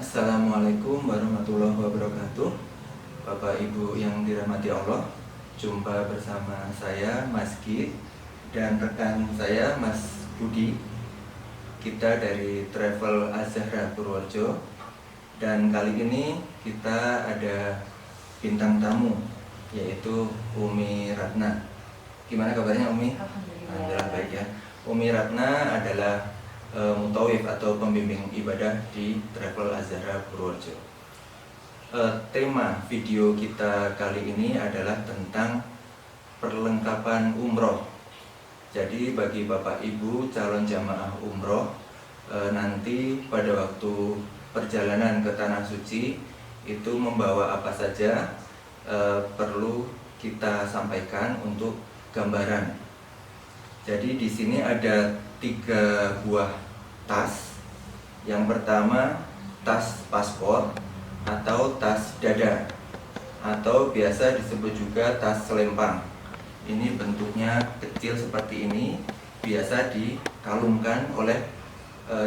Assalamualaikum warahmatullahi wabarakatuh. Bapak Ibu yang dirahmati Allah, jumpa bersama saya Mas Ki dan rekan saya Mas Budi. Kita dari Travel Az-Zahra Purworejo, dan kali ini kita ada bintang tamu, yaitu Umi Ratna. Gimana kabarnya Umi? Alhamdulillah baik ya. Umi Ratna adalah mutawif atau pembimbing ibadah di Travel Az-Zahra Purworejo. Tema video kita kali ini adalah tentang perlengkapan umroh. Jadi bagi Bapak Ibu calon jamaah umroh, nanti pada waktu perjalanan ke Tanah Suci itu membawa apa saja, perlu kita sampaikan untuk gambaran. Jadi di sini ada 3 buah tas. Yang pertama tas paspor atau tas dada, atau biasa disebut juga tas selempang. Ini bentuknya kecil seperti ini, biasa dikalungkan oleh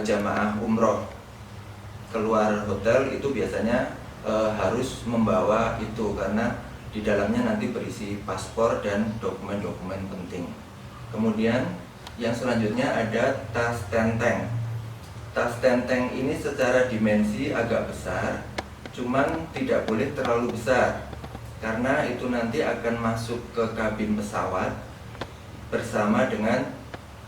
jamaah umroh. Keluar hotel itu biasanya harus membawa itu, karena di dalamnya nanti berisi paspor dan dokumen-dokumen penting. Kemudian yang selanjutnya ada tas tenteng. Tas tenteng ini secara dimensi agak besar, cuman tidak boleh terlalu besar, karena itu nanti akan masuk ke kabin pesawat bersama dengan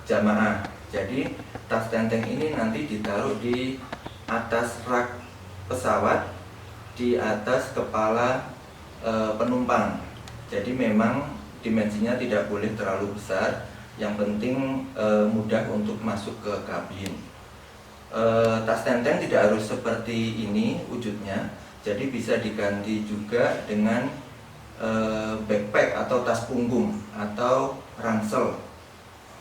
jamaah. Jadi tas tenteng ini nanti ditaruh di atas rak pesawat, di atas kepala penumpang. Jadi memang dimensinya tidak boleh terlalu besar, yang penting mudah untuk masuk ke kabin. Tas tenteng tidak harus seperti ini wujudnya, jadi bisa diganti juga dengan backpack atau tas punggung atau ransel.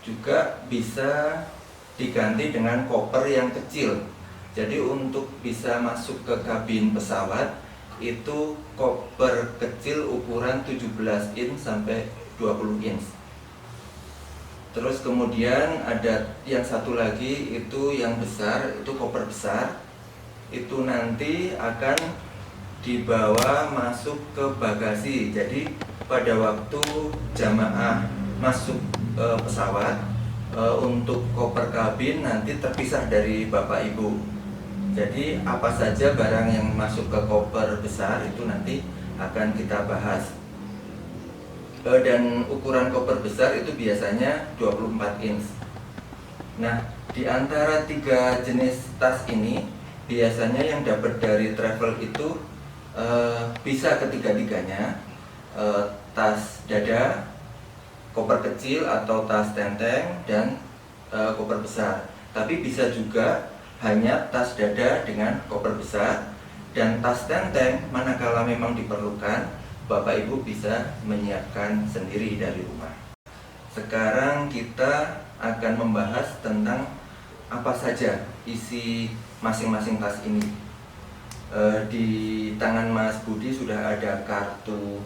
Juga bisa diganti dengan koper yang kecil. Jadi untuk bisa masuk ke kabin pesawat itu koper kecil ukuran 17 in sampai 20 inch. Terus kemudian ada yang satu lagi, itu yang besar, itu koper besar. Itu nanti akan dibawa masuk ke bagasi. Jadi pada waktu jamaah masuk pesawat, untuk koper kabin nanti terpisah dari Bapak Ibu. Jadi apa saja barang yang masuk ke koper besar itu nanti akan kita bahas. Dan ukuran koper besar itu biasanya 24 inch. Nah, di antara 3 jenis tas ini, biasanya yang dapat dari travel itu bisa ketiga-tiganya, tas dada, koper kecil atau tas tenteng, dan koper besar. Tapi bisa juga hanya tas dada dengan koper besar, dan tas tenteng manakala memang diperlukan, Bapak Ibu bisa menyiapkan sendiri dari rumah. Sekarang kita akan membahas tentang apa saja isi masing-masing tas ini. Di tangan Mas Budi sudah ada kartu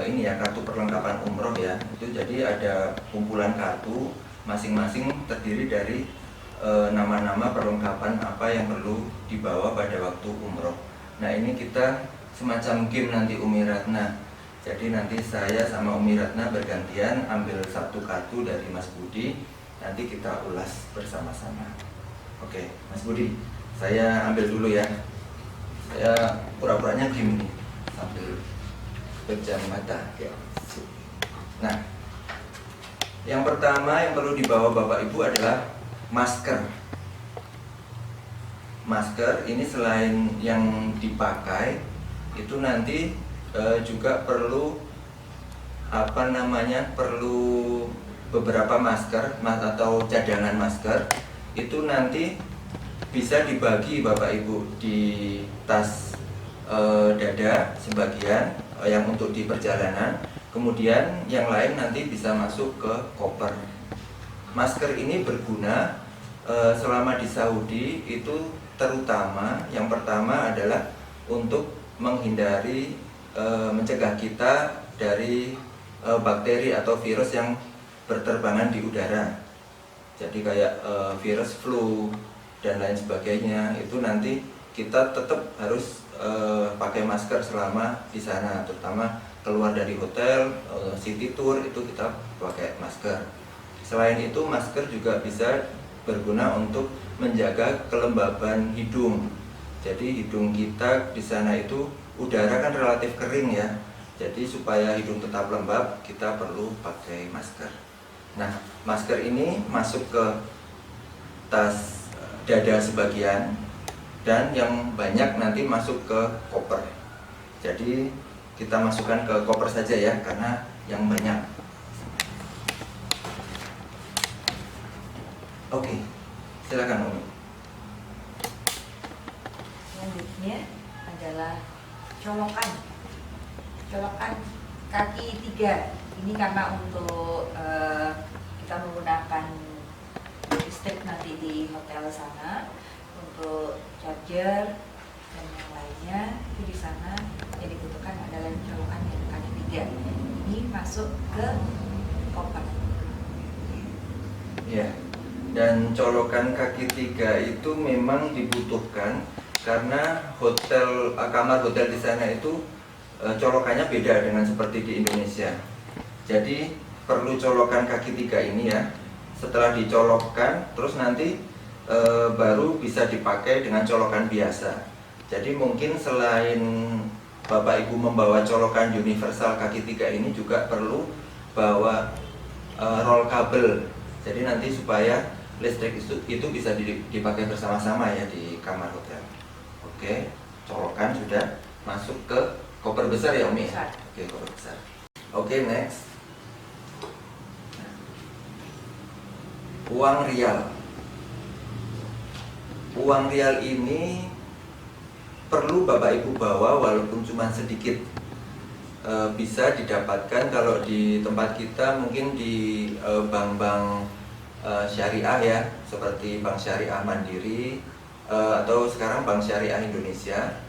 ini ya, kartu perlengkapan umroh ya. Itu jadi ada kumpulan kartu, masing-masing terdiri dari nama-nama perlengkapan apa yang perlu dibawa pada waktu umroh. Nah, ini kita semacam game nanti Umi Ratna. Jadi nanti saya sama Umi Ratna bergantian ambil satu kartu dari Mas Budi, nanti kita ulas bersama-sama. Oke, Mas Budi, saya ambil dulu ya. Saya pura-puranya game nih, sambil pejam mata. Nah, yang pertama yang perlu dibawa Bapak Ibu adalah masker. Masker ini selain yang dipakai, itu nanti juga perlu perlu beberapa masker atau cadangan masker. Itu nanti bisa dibagi Bapak Ibu di tas dada sebagian, yang untuk di perjalanan, kemudian yang lain nanti bisa masuk ke koper. Masker ini berguna selama di Saudi itu, terutama yang pertama adalah untuk menghindari, mencegah kita dari bakteri atau virus yang berterbangan di udara. Jadi kayak virus flu dan lain sebagainya, itu nanti kita tetap harus pakai masker selama di sana, terutama keluar dari hotel, city tour itu kita pakai masker. Selain itu masker juga bisa berguna untuk menjaga kelembaban hidung. Jadi hidung kita di sana itu udara kan relatif kering ya. Jadi supaya hidung tetap lembab kita perlu pakai masker. Nah, masker ini masuk ke tas dada sebagian dan yang banyak nanti masuk ke koper. Jadi kita masukkan ke koper saja ya, karena yang banyak. Oke, silakan Umi. Selanjutnya adalah colokan kaki 3. Ini karena untuk kita menggunakan listrik nanti di hotel sana untuk charger dan yang lainnya, itu di sana yang dibutuhkan adalah colokan yang kaki 3. Ini masuk ke koper. Ya, dan colokan kaki 3 itu memang dibutuhkan karena kamar hotel di sana itu colokannya beda dengan seperti di Indonesia. Jadi perlu colokan kaki 3 ini ya. Setelah dicolokkan, terus nanti baru bisa dipakai dengan colokan biasa. Jadi mungkin selain Bapak Ibu membawa colokan universal kaki 3 ini juga perlu bawa roll kabel. Jadi nanti supaya listrik itu bisa dipakai bersama-sama ya di kamar hotel. Oke, colokan sudah masuk ke koper besar ya Umi? Oke, koper besar. Oke, next. Uang rial. Uang rial ini perlu Bapak Ibu bawa walaupun cuma sedikit. Bisa didapatkan kalau di tempat kita mungkin di bank-bank syariah ya, seperti Bank Syariah Mandiri atau sekarang Bank Syariah Indonesia,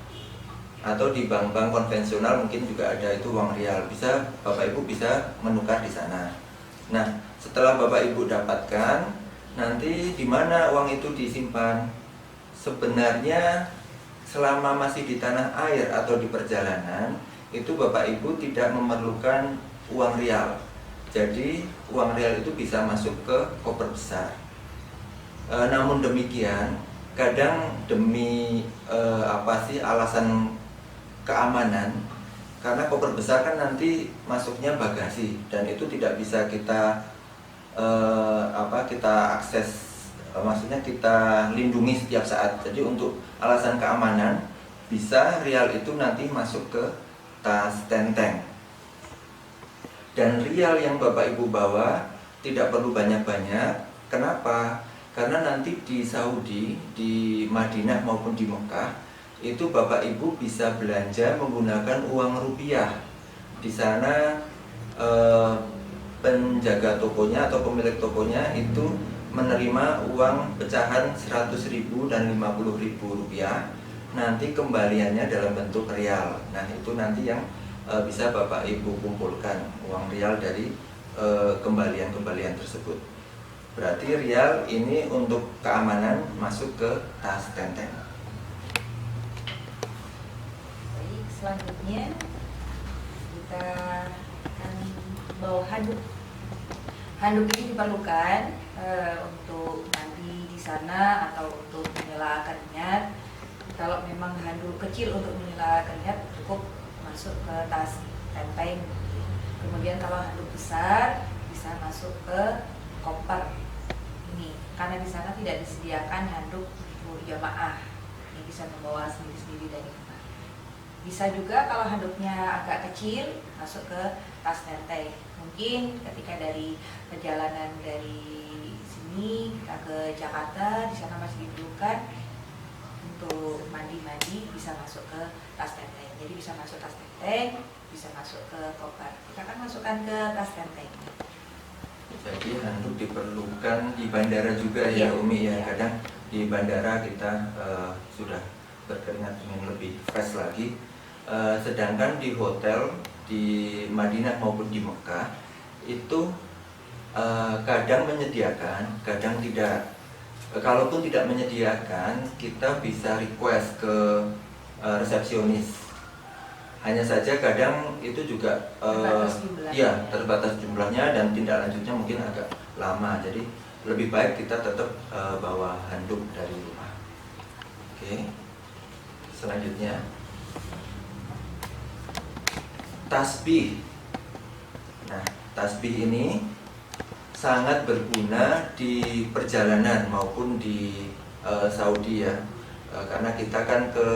atau di bank-bank konvensional mungkin juga ada itu uang rial. Bisa Bapak Ibu bisa menukar di sana. Nah, setelah Bapak Ibu dapatkan, nanti di mana uang itu disimpan? Sebenarnya selama masih di tanah air atau di perjalanan, itu Bapak Ibu tidak memerlukan uang rial. Jadi uang rial itu bisa masuk ke koper besar. Namun demikian, kadang demi alasan keamanan, karena koper besar kan nanti masuknya bagasi dan itu tidak bisa kita kita akses, maksudnya kita lindungi setiap saat. Jadi untuk alasan keamanan, bisa rial itu nanti masuk ke tas tenteng. Dan rial yang Bapak Ibu bawa tidak perlu banyak-banyak. Kenapa? Karena nanti di Saudi, di Madinah maupun di Mekah, itu Bapak Ibu bisa belanja menggunakan uang rupiah. Di sana penjaga tokonya atau pemilik tokonya itu menerima uang pecahan 100.000 dan 50.000 rupiah. Nanti kembaliannya dalam bentuk rial. Nah, itu nanti yang bisa Bapak Ibu kumpulkan uang rial dari kembalian-kembalian tersebut. Berarti rial ini untuk keamanan masuk ke tas tenteng. Baik, selanjutnya kita akan bawa handuk. Handuk ini diperlukan untuk mandi di sana atau untuk menyela keringat. Kalau memang handuk kecil untuk menyela keringat cukup masuk ke tas tenteng. Kemudian kalau handuk besar bisa masuk ke koper ini, karena di sana tidak disediakan handuk jamaah yang bisa membawa sendiri-sendiri dari rumah. Bisa juga kalau handuknya agak kecil masuk ke tas tenteng. Mungkin ketika dari perjalanan dari sini kita ke Jakarta, di sana masih diperlukan untuk mandi-mandi, bisa masuk ke tas tenteng. Jadi bisa masuk tas tenteng, bisa masuk ke koper. Kita akan masukkan ke tas tenteng. Jadi handuk diperlukan di bandara juga ya Umi ya. Kadang di bandara kita sudah berkeringat ingin lebih fresh lagi. Sedangkan di hotel di Madinah maupun di Mekah itu kadang menyediakan, kadang tidak. Kalaupun tidak menyediakan, kita bisa request ke resepsionis. Hanya saja kadang itu juga terbatas jumlahnya. ya terbatas jumlahnya dan tindak lanjutnya mungkin agak lama. Jadi lebih baik kita tetap bawa handuk dari rumah. Oke. Selanjutnya tasbih. Nah, tasbih ini sangat berguna di perjalanan maupun di Saudi ya. Karena kita kan ke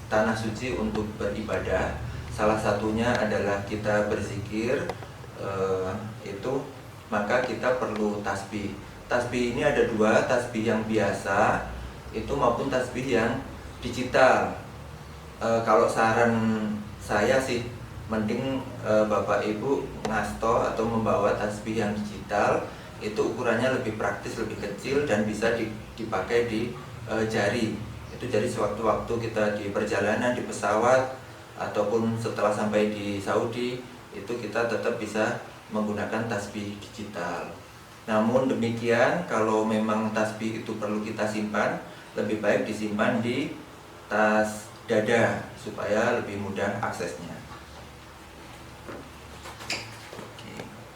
tanah suci untuk beribadah. Salah satunya adalah kita berzikir, itu maka kita perlu tasbih. Tasbih ini ada dua, tasbih yang biasa itu maupun tasbih yang digital. Kalau saran saya sih mending Bapak Ibu ngasto atau membawa tasbih yang digital. Itu ukurannya lebih praktis, lebih kecil dan bisa dipakai di jari. Itu jadi sewaktu-waktu kita di perjalanan, di pesawat ataupun setelah sampai di Saudi, itu kita tetap bisa menggunakan tasbih digital. Namun demikian, kalau memang tasbih itu perlu kita simpan, lebih baik disimpan di tas dada supaya lebih mudah aksesnya.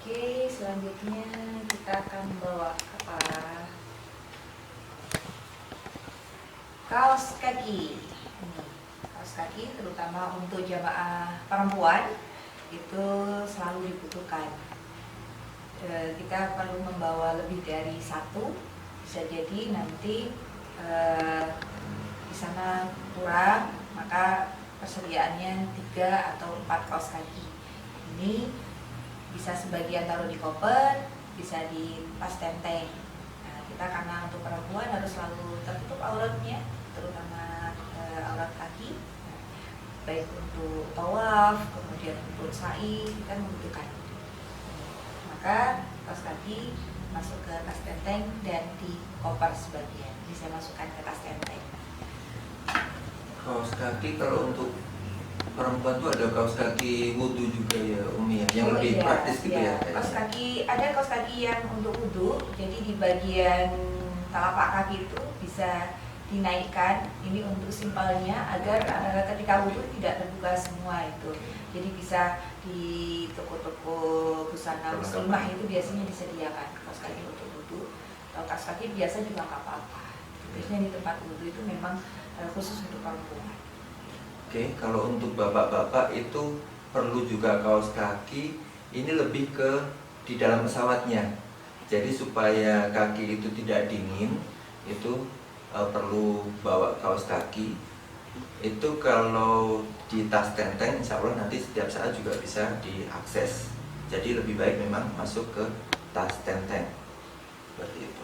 Oke, selanjutnya kita akan bawa apa? Kaos kaki. Kaos kaki terutama untuk jamaah perempuan itu selalu dibutuhkan. Kita perlu membawa lebih dari satu. Bisa jadi nanti di sana kurang, maka persediaannya 3 atau 4 kaos kaki. Ini bisa sebagian taruh di koper, bisa di tas tenteng. Nah, kita karena untuk perempuan harus selalu tertutup auratnya, terutama aurat kaki. Nah, baik untuk tawaf, kemudian untuk sa'i, kita membutuhkan. Maka kaos kaki masuk ke tas tenteng dan di koper sebagian. Bisa masukkan ke tas tenteng. Kaos kaki kalau untuk perempuan tuh ada kaos kaki wudhu juga ya Umi ya, yang lebih praktis gitu ya. Kaos kaki, ada kaos kaki yang untuk wudhu, jadi di bagian telapak kaki itu bisa dinaikkan. Ini untuk simpelnya agar ketika wudhu tidak terbuka semua itu. Jadi bisa di toko-toko busana muslimah itu biasanya disediakan kaos kaki untuk wudhu. Kalau kaos kaki biasa juga nggak apa-apa. Biasanya di tempat wudhu itu memang khusus untuk perempuan. Oke, kalau untuk bapak-bapak itu perlu juga kaos kaki. Ini lebih ke di dalam pesawatnya. Jadi supaya kaki itu tidak dingin, itu perlu bawa kaos kaki. Itu kalau di tas tenteng, insya Allah nanti setiap saat juga bisa diakses. Jadi lebih baik memang masuk ke tas tenteng. Seperti itu.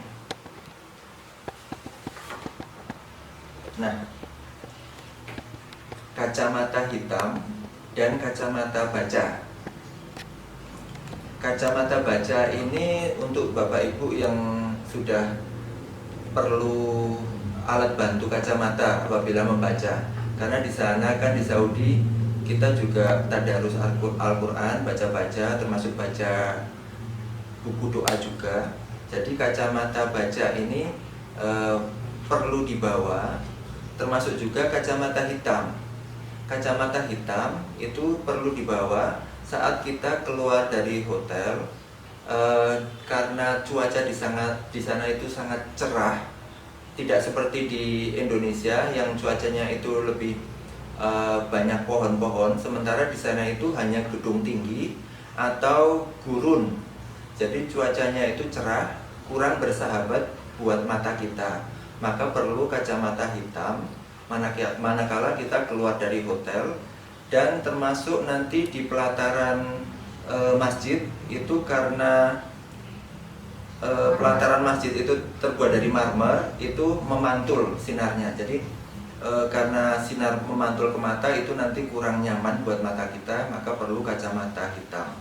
Nah, kacamata hitam dan kacamata baca. Kacamata baca ini untuk Bapak Ibu yang sudah perlu alat bantu kacamata apabila membaca. Karena di sana kan di Saudi kita juga tadarus Al-Quran, baca-baca, termasuk baca buku doa juga. Jadi kacamata baca ini perlu dibawa, termasuk juga kacamata hitam. Kacamata hitam itu perlu dibawa saat kita keluar dari hotel, karena cuaca di sana itu sangat cerah, tidak seperti di Indonesia yang cuacanya itu lebih banyak pohon-pohon, sementara di sana itu hanya gedung tinggi atau gurun. Jadi cuacanya itu cerah, kurang bersahabat buat mata kita. Maka perlu kacamata hitam manakala kita keluar dari hotel, dan termasuk nanti di pelataran masjid itu karena pelataran masjid itu terbuat dari marmer, itu memantul sinarnya. Jadi karena sinar memantul ke mata itu nanti kurang nyaman buat mata kita, maka perlu kacamata hitam.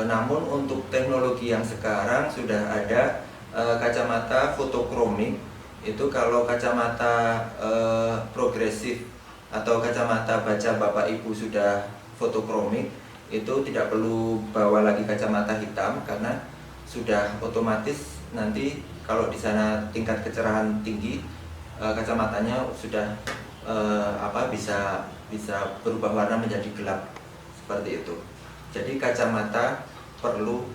Namun untuk teknologi yang sekarang sudah ada kacamata fotokromik. Itu kalau kacamata progresif atau kacamata baca Bapak Ibu sudah fotokromik, itu tidak perlu bawa lagi kacamata hitam karena sudah otomatis nanti kalau di sana tingkat kecerahan tinggi, kacamatanya sudah bisa berubah warna menjadi gelap seperti itu. Jadi kacamata perlu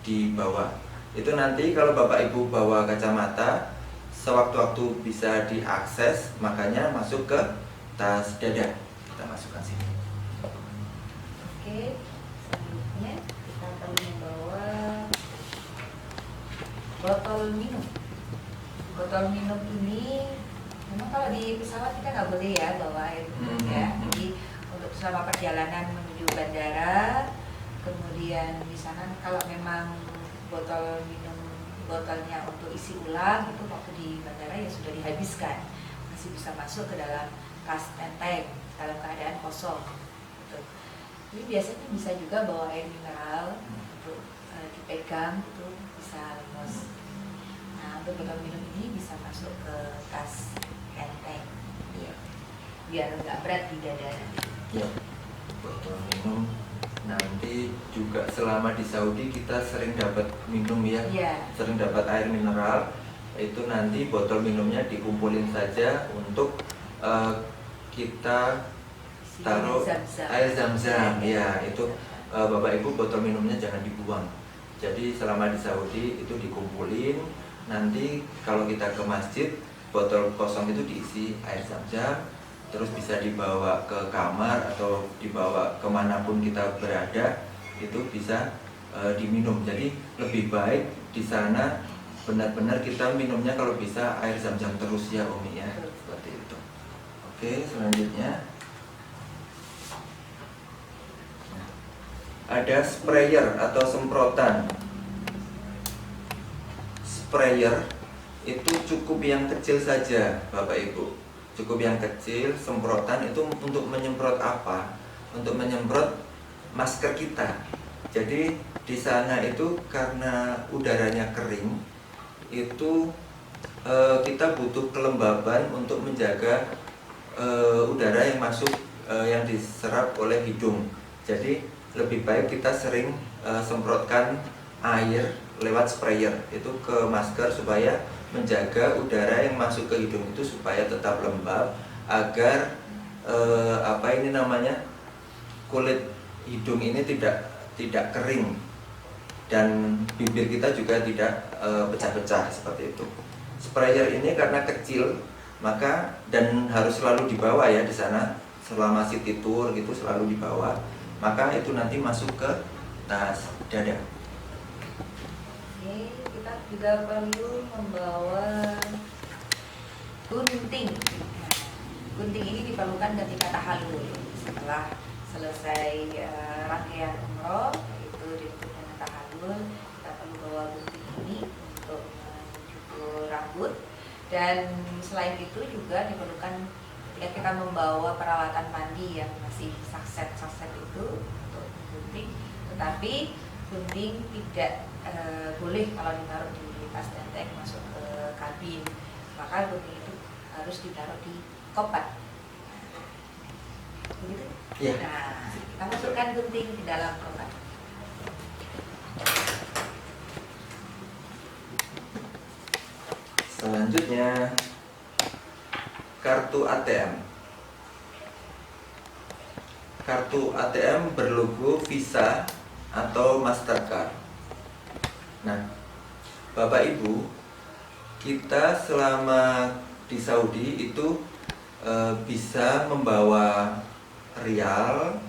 dibawa. Itu nanti kalau Bapak Ibu bawa kacamata, sewaktu-waktu bisa diakses, makanya masuk ke tas dada. Kita masukkan sini. Oke, selanjutnya kita akan membawa botol minum. Botol minum ini memang kalau di pesawat kita nggak boleh ya bawa air minum ya. Jadi untuk selama perjalanan menuju bandara, kemudian di sana kalau memang botolnya untuk isi ulang itu waktu di bandara ya sudah dihabiskan, masih bisa masuk ke dalam tas enteng dalam keadaan kosong. Gitu. Jadi biasanya bisa juga bawa air mineral untuk dipegang itu bisa lemes. Nah untuk botol minum ini bisa masuk ke tas enteng, Ya. biar nggak berat di dada. Ya. Botol minum. Nanti juga selama di Saudi kita sering dapat minum ya, sering dapat air mineral. Itu nanti botol minumnya dikumpulin saja untuk kita taruh air zam-zam. Ya, itu Bapak Ibu botol minumnya jangan dibuang. Jadi selama di Saudi itu dikumpulin. Nanti kalau kita ke masjid, botol kosong itu diisi air zam-zam. Terus bisa dibawa ke kamar atau dibawa kemanapun kita berada, itu bisa diminum. Jadi lebih baik di sana benar-benar kita minumnya kalau bisa air zam-zam terus ya Umi ya, seperti itu. Oke, selanjutnya ada sprayer atau semprotan. Sprayer itu cukup yang kecil saja Bapak Ibu. Cukup yang kecil. Semprotan itu untuk menyemprot apa? Untuk menyemprot masker kita. Jadi di sana itu karena udaranya kering, itu kita butuh kelembaban untuk menjaga udara yang masuk, yang diserap oleh hidung. Jadi lebih baik kita sering semprotkan air lewat sprayer itu ke masker supaya menjaga udara yang masuk ke hidung itu supaya tetap lembab, agar kulit hidung ini tidak kering dan bibir kita juga tidak pecah-pecah seperti itu. Sprayer ini karena kecil maka dan harus selalu dibawa ya di sana selama city tour gitu, selalu dibawa, maka itu nanti masuk ke tas dada. Kita juga perlu membawa gunting. Nah, gunting ini diperlukan ketika tahallul. Setelah selesai rangkaian umroh, itu disebut dengan tahallul, kita perlu bawa gunting ini untuk mencukur rambut. Dan selain itu juga diperlukan ketika kita membawa peralatan mandi yang masih sakset itu untuk gunting. Tetapi gunting tidak boleh kalau ditaruh di tas enteng masuk ke kabin, maka gunting itu harus ditaruh di kopat. Begitu? Ya. Nah, kita masukkan gunting di dalam kopat. Selanjutnya kartu ATM. Kartu ATM berlogo Visa atau Mastercard. Nah, Bapak Ibu, kita selama di Saudi itu bisa membawa rial,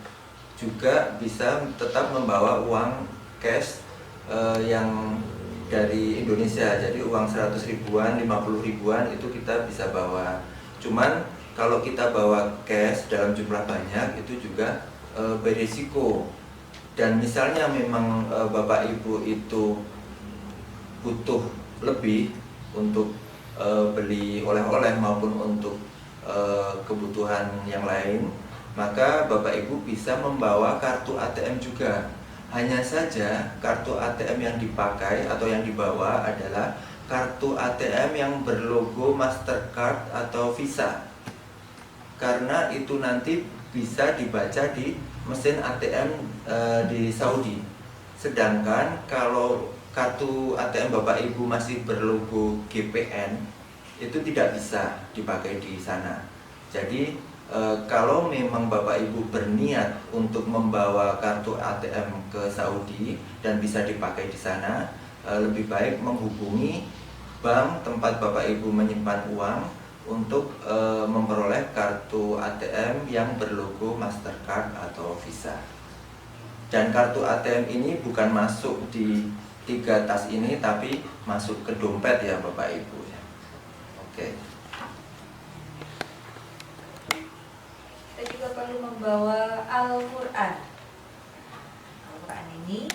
juga bisa tetap membawa uang cash yang dari Indonesia. Jadi uang 100 ribuan, 50 ribuan itu kita bisa bawa. Cuman kalau kita bawa cash dalam jumlah banyak itu juga berisiko. Dan misalnya memang Bapak Ibu itu butuh lebih untuk beli oleh-oleh maupun untuk kebutuhan yang lain, maka Bapak Ibu bisa membawa kartu ATM juga. Hanya saja kartu ATM yang dipakai atau yang dibawa adalah kartu ATM yang berlogo Mastercard atau Visa, karena itu nanti bisa dibaca di mesin ATM di Saudi. Sedangkan kalau kartu ATM Bapak Ibu masih berlogo GPN, itu tidak bisa dipakai di sana. Jadi kalau memang Bapak Ibu berniat untuk membawa kartu ATM ke Saudi dan bisa dipakai di sana, lebih baik menghubungi bank tempat Bapak Ibu menyimpan uang untuk memperoleh kartu ATM yang berlogo Mastercard atau Visa. Dan kartu ATM ini bukan masuk di 3 tas ini, tapi masuk ke dompet ya Bapak Ibu. Oke. Kita juga perlu membawa Al-Quran. Al-Quran ini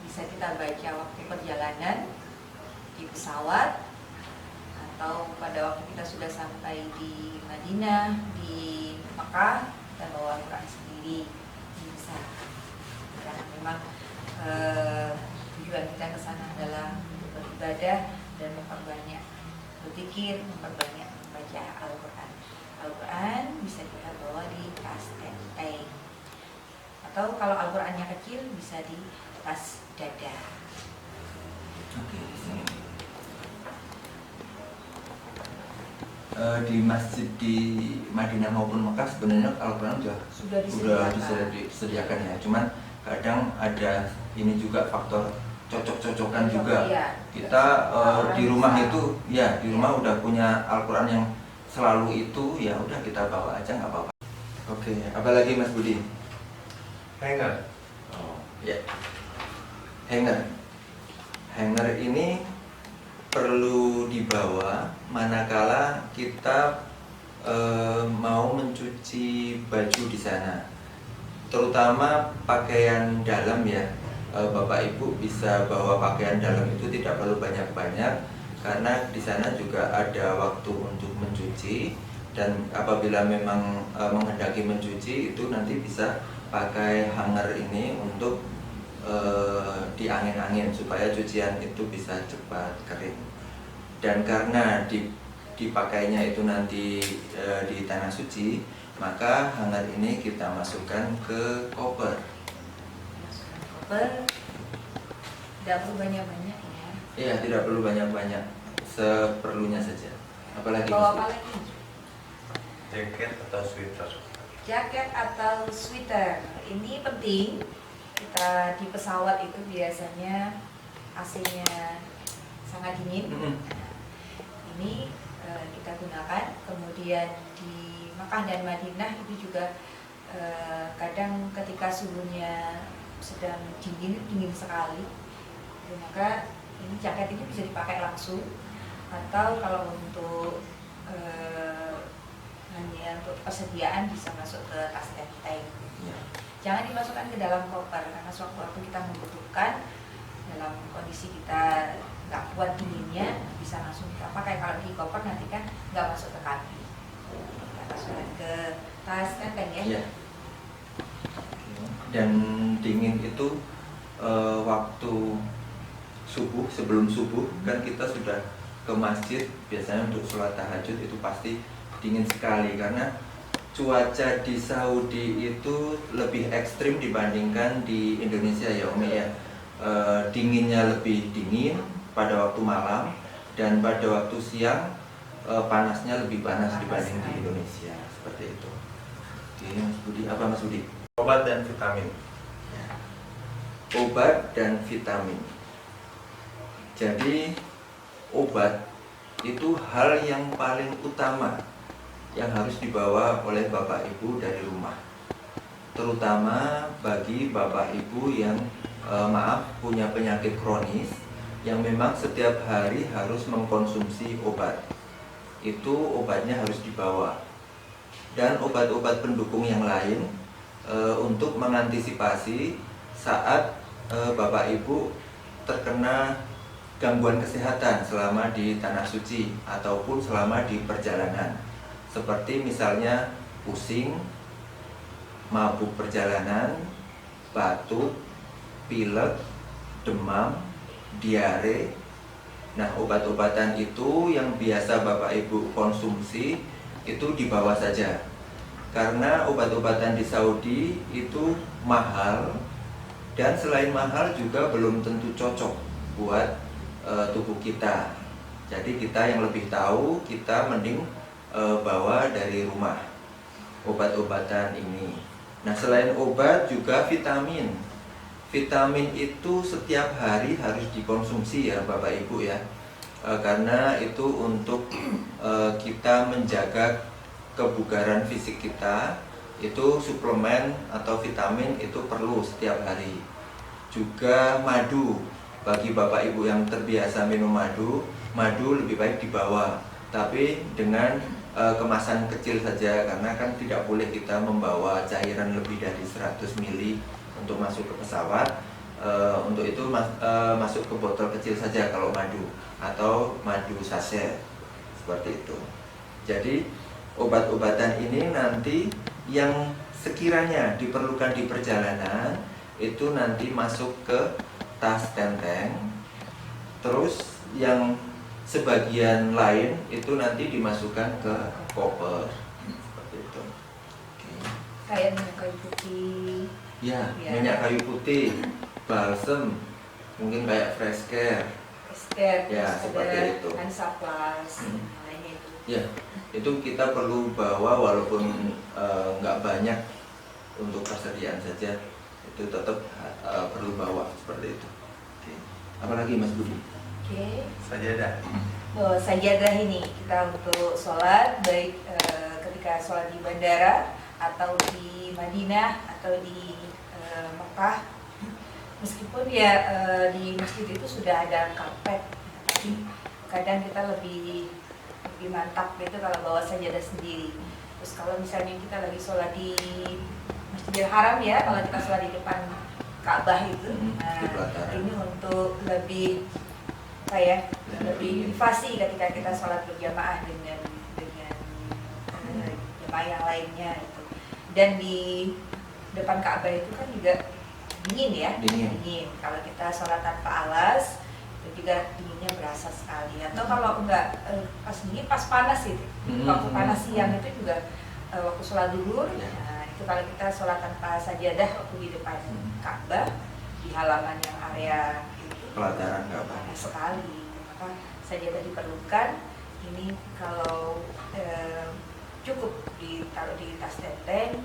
bisa kita baca waktu perjalanan di pesawat, atau pada waktu kita sudah sampai di Madinah, di Mekah, kita bawa Al-Quran sendiri. Ini bisa, karena memang tujuan kita ke sana adalah untuk beribadah dan memperbanyak berzikir, memperbanyak membaca Al-Quran. Al-Quran bisa kita bawa di tas enteng, atau kalau Al-Qurannya kecil bisa di tas dada. Oke, di masjid di Madinah maupun Mekah sebenarnya Al-Quran sudah disediakan ya. Cuman kadang ada ini juga faktor cocok-cocokan juga. Iya, Kita di rumah itu ya di rumah udah punya Al-Quran yang selalu itu, ya udah kita bawa aja nggak apa-apa. Oke, apalagi Mas Budi? Hanger. Oh, ya. Hanger. Hanger ini perlu dibawa manakala kita mau mencuci baju di sana, terutama pakaian dalam ya. Bapak Ibu bisa bawa pakaian dalam itu tidak perlu banyak-banyak, karena di sana juga ada waktu untuk mencuci, dan apabila memang menghendaki mencuci itu nanti bisa pakai hanger ini untuk diangin-angin supaya cucian itu bisa cepat kering. Dan karena dipakainya itu nanti di tanah suci, maka hanger ini kita masukkan ke koper. Masukkan koper, tidak perlu banyak-banyak ya. Iya, tidak perlu banyak-banyak, seperlunya saja. Apalagi Bawa apa lagi? Jaket atau sweater. Jaket atau sweater ini penting. Kita di pesawat itu biasanya AC-nya sangat dingin. Ini kita gunakan. Kemudian di Makkah dan Madinah itu juga kadang ketika suhunya sedang dingin sekali, maka ini jaket ini bisa dipakai langsung, atau kalau untuk hanya untuk persediaan bisa masuk ke tas enteng. Jangan dimasukkan ke dalam koper, karena sewaktu-waktu kita membutuhkan dalam kondisi kita nggak kuat dinginnya, bisa langsung kita pakai. Kalau di koper nanti kan nggak masuk ke kaki, kita masukkan ke tas enteng ya. Iya. Dan dingin itu waktu subuh, sebelum subuh kan kita sudah ke masjid, biasanya untuk sholat tahajud itu pasti dingin sekali, karena cuaca di Saudi itu lebih ekstrim dibandingkan di Indonesia ya Umi ya. Dinginnya lebih dingin pada waktu malam, dan pada waktu siang panasnya lebih panas dibanding di Indonesia, seperti itu. Oke, Mas Budi, apa Mas Budi? Obat dan vitamin. Obat dan vitamin. Jadi obat itu hal yang paling utama yang harus dibawa oleh Bapak Ibu dari rumah, terutama bagi Bapak Ibu yang punya penyakit kronis yang memang setiap hari harus mengkonsumsi obat. Itu obatnya harus dibawa, dan obat-obat pendukung yang lain untuk mengantisipasi saat Bapak Ibu terkena gangguan kesehatan selama di tanah suci ataupun selama di perjalanan, seperti misalnya pusing, mabuk perjalanan, batuk, pilek, demam, diare. Nah, obat-obatan itu yang biasa Bapak Ibu konsumsi itu dibawa saja, karena obat-obatan di Saudi itu mahal Dan selain mahal juga belum tentu cocok buat tubuh kita. Jadi kita yang lebih tahu, kita mending bawa dari rumah obat-obatan ini. Nah, selain obat juga vitamin. Vitamin itu setiap hari harus dikonsumsi ya Bapak Ibu ya. Karena itu untuk kita menjaga kebugaran fisik kita. Itu suplemen atau vitamin itu perlu setiap hari. Juga madu, bagi Bapak Ibu yang terbiasa minum madu, madu lebih baik dibawa, tapi dengan kemasan kecil saja, karena kan tidak boleh kita membawa cairan lebih dari 100 ml untuk masuk ke pesawat. Untuk itu masuk ke botol kecil saja kalau madu, atau madu sachet seperti itu. Jadi obat-obatan ini nanti yang sekiranya diperlukan di perjalanan itu nanti masuk ke tas tenteng, terus yang sebagian lain itu nanti dimasukkan ke koper seperti itu. Kayak minyak kayu putih. Ya, Ya. minyak kayu putih, balsem, mungkin kayak fresh care. Skirt, Ya, terus seperti ada itu. Hansaplast, lainnya itu. Ya, itu kita perlu bawa walaupun nggak banyak untuk persediaan saja, itu tetap perlu bawa seperti itu. Oke. Apalagi Mas Budi? Oke. Sajadah. Sajadah ini kita untuk sholat, baik ketika sholat di bandara atau di Madinah atau di Mekah. Meskipun ya di masjid itu sudah ada karpet, tapi kadang kita lebih mantap gitu kalau bawa sajadah sendiri. Terus kalau misalnya kita lagi sholat di Masjidil Haram ya, kalau kita sholat di depan Ka'bah itu, nah, ini untuk lebih kayak lebih privasi ketika kita sholat berjamaah dengan jamaah yang lainnya itu. Dan di depan Ka'bah itu kan juga dingin ya, dingin. Kalau kita sholat tanpa alas itu juga dinginnya berasa sekali. Atau kalau enggak pas dingin, pas panas itu, waktu panas siang itu juga waktu sholat duhur. Nah, itu kalau kita sholat tanpa sajadah waktu di depan Ka'bah di halaman yang area itu Pelataran Ka'bah panas sekali. Maka sajadah diperlukan. Ini kalau cukup ditaruh di tas tenteng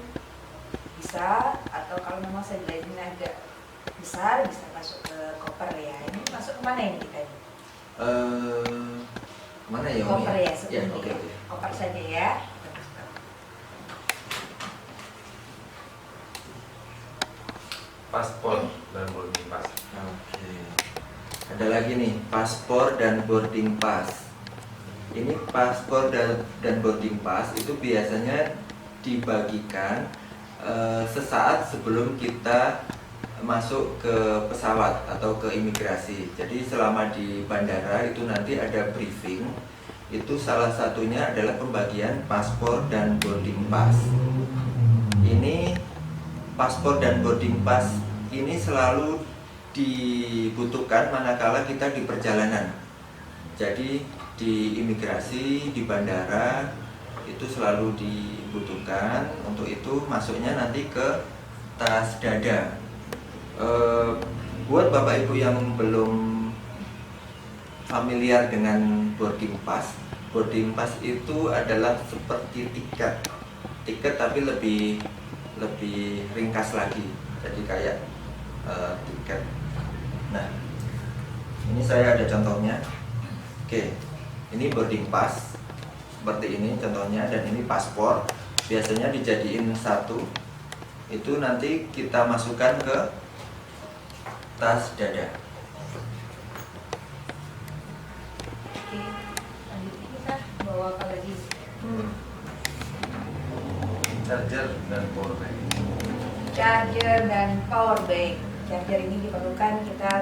bisa, atau kalau memang sajadah ini agak besar bisa masuk ke koper ya. Ini masuk kemana ini kita? Mana ya? Koper ya, Ya, seperti oke. koper saja ya. Paspor dan boarding pass. Oke. Ada lagi nih, paspor dan boarding pass. Ini paspor dan boarding pass itu biasanya dibagikan sesaat sebelum kita masuk ke pesawat atau ke imigrasi. Jadi selama di bandara itu nanti ada briefing. Itu salah satunya adalah pembagian paspor dan boarding pass. Ini paspor dan boarding pass ini selalu dibutuhkan manakala kita di perjalanan. Jadi di imigrasi, di bandara itu selalu dibutuhkan. Untuk itu masuknya nanti ke tas dada. Buat Bapak Ibu yang belum familiar dengan boarding pass itu adalah seperti tiket tapi lebih ringkas lagi. Jadi kayak tiket. Nah, ini saya ada contohnya. Oke, ini boarding pass seperti ini contohnya, dan ini paspor. Biasanya dijadiin satu. Itu nanti kita masukkan ke tas dada. Oke, lanjutnya kita bawa apa lagi? Charger dan power bank. Charger dan power bank. Charger ini diperlukan kita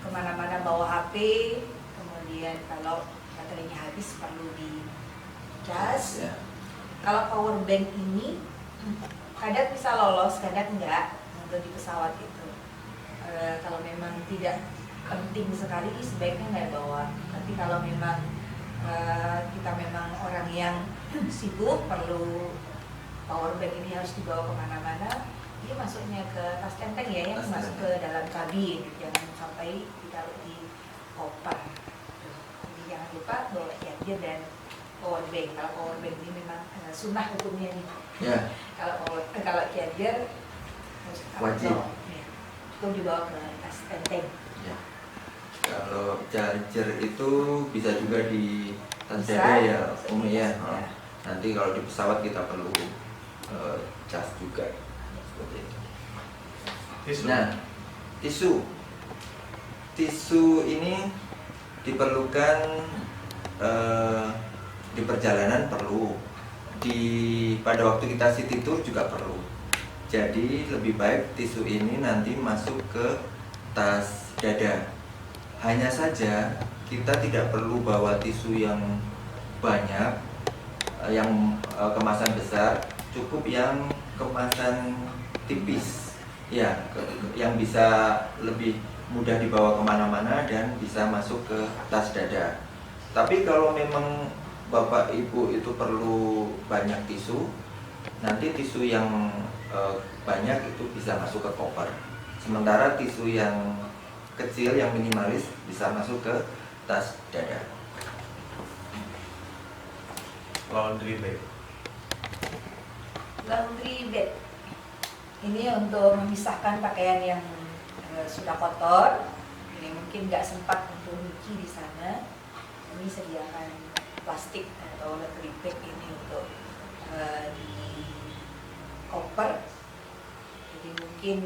kemana-mana bawa HP, kemudian kalau baterainya habis perlu di cas. Ya. Kalau power bank ini kadang bisa lolos, kadang enggak untuk di pesawat itu. Kalau memang tidak penting sekali sebaiknya nggak bawa. Tapi kalau memang kita memang orang yang sibuk perlu power bank ini harus dibawa kemana-mana, dia masuknya ke tas tenteng ya, yang Tas masuk ke tenteng. dalam kabin, jangan sampai ditaruh di koper. Jadi jangan lupa bawa charger dan power bank. Kalau power bank ini memang sunnah hukumnya nih. Ya, Kalau charger harus wajib. ya, itu dibawa ke tas tenteng. Ya. Kalau charger itu bisa juga di tas Bisa, dada ya, bisa Umi di ya. tas dada. Nanti kalau di pesawat kita perlu cas juga. Seperti itu. Tisu. Nah, tisu ini diperlukan di perjalanan perlu, pada waktu kita city tour juga perlu. Jadi lebih baik tisu ini nanti masuk ke tas dada. Hanya saja kita tidak perlu bawa tisu yang banyak, yang kemasan besar, cukup yang kemasan tipis, ya, yang bisa lebih mudah dibawa kemana-mana dan bisa masuk ke tas dada. Tapi kalau memang Bapak Ibu itu perlu banyak tisu, nanti tisu yang banyak itu bisa masuk ke koper. Sementara tisu yang kecil, yang minimalis bisa masuk ke tas dada. Laundry bag. Laundry bag ini untuk memisahkan pakaian yang sudah kotor, ini mungkin nggak sempat untuk nyuci di sana. Ini sediakan plastik atau laundry bag ini untuk di koper. Jadi mungkin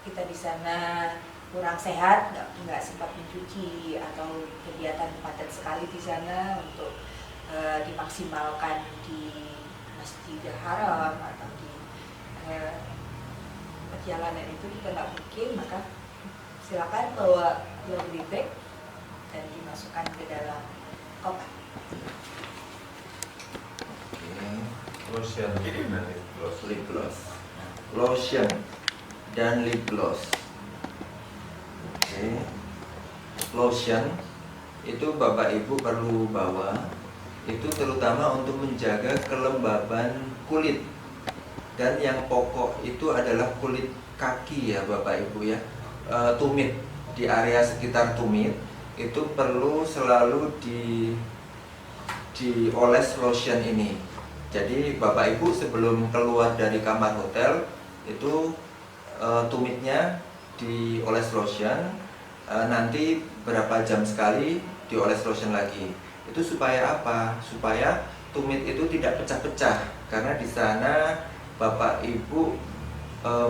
kita di sana kurang sehat, nggak sempat mencuci atau kegiatan padat sekali di sana untuk dimaksimalkan di Masjidil Haram atau di perjalanan itu kita nggak mungkin, maka silakan bawa laundry bag dan dimasukkan ke dalam koper. Lotion dan lip gloss. Lip gloss, lotion dan lip gloss. Oke. Lotion itu Bapak Ibu perlu bawa, itu terutama untuk menjaga kelembaban kulit. Dan yang pokok itu adalah kulit kaki ya Bapak Ibu ya. Tumit, di area sekitar tumit itu perlu selalu dioles lotion ini. Jadi Bapak Ibu sebelum keluar dari kamar hotel itu tumitnya dioles lotion, nanti berapa jam sekali dioles lotion lagi. Itu supaya apa? Supaya tumit itu tidak pecah-pecah, karena di sana Bapak Ibu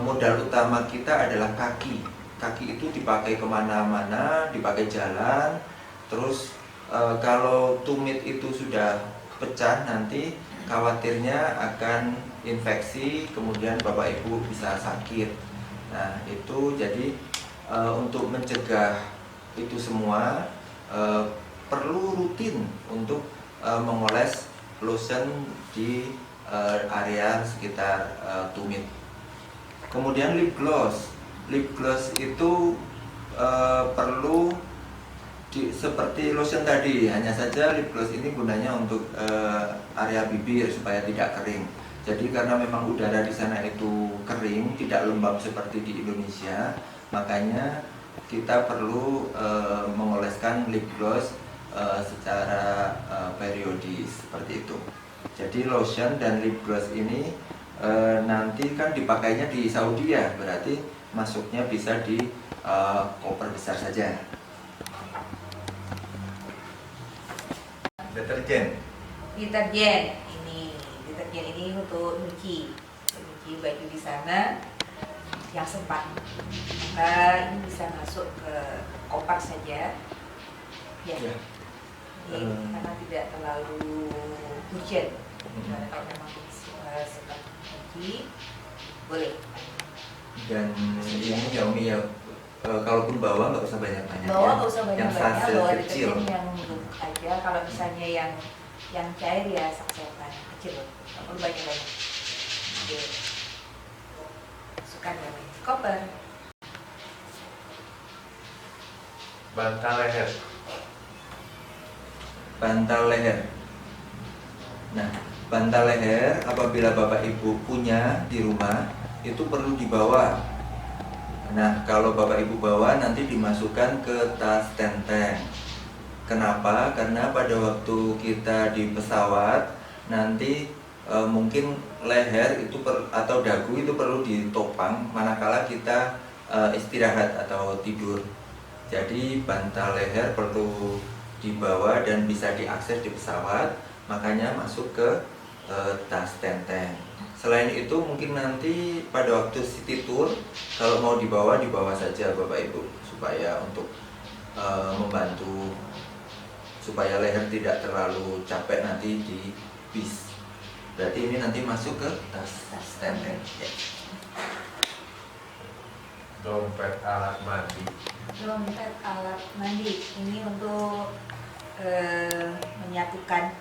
modal utama kita adalah kaki. Kaki itu dipakai kemana-mana, dipakai jalan. Terus kalau tumit itu sudah pecah, nanti khawatirnya akan infeksi, kemudian Bapak Ibu bisa sakit. Nah itu jadi untuk mencegah itu semua perlu rutin untuk mengoles lotion di area sekitar tumit. Kemudian lip gloss itu perlu seperti lotion tadi, hanya saja lip gloss ini gunanya untuk area bibir supaya tidak kering. Jadi karena memang udara di sana itu kering, tidak lembab seperti di Indonesia, makanya kita perlu mengoleskan lip gloss secara periodis seperti itu. Jadi lotion dan lip gloss ini nanti kan dipakainya di Saudi ya, berarti masuknya bisa di koper besar saja. Deterjen ini untuk nyuci baju di sana yang sempat, maka ini bisa masuk ke koper saja ya. Karena tidak terlalu hujan. Kalau memang sempat nyuci boleh. Dan ini ya Umi ya, kalaupun bawa nggak usah banyak-banyak Bawa ya. nggak usah Yang banyak-banyak, sachet bawa kecil. deterjen yang bubuk aja. Kalau misalnya yang cair ya sasetan kecil, nggak perlu banyak-banyak. Oke. Masukkan dalam koper. Bantal leher. Bantal leher. Nah, bantal leher apabila Bapak Ibu punya di rumah itu perlu dibawa. Nah, kalau Bapak Ibu bawa nanti dimasukkan ke tas tenteng. Kenapa? Karena pada waktu kita di pesawat nanti mungkin leher itu atau dagu itu perlu ditopang manakala kita istirahat atau tidur. Jadi bantal leher perlu dibawa dan bisa diakses di pesawat, makanya masuk ke tas tenteng. Selain itu mungkin nanti pada waktu city tour kalau mau dibawa saja Bapak Ibu, supaya untuk membantu supaya leher tidak terlalu capek nanti di bis. Berarti ini nanti masuk ke tas tenteng. Ya. Dompet alat mandi. Dompet alat mandi ini untuk menyatukan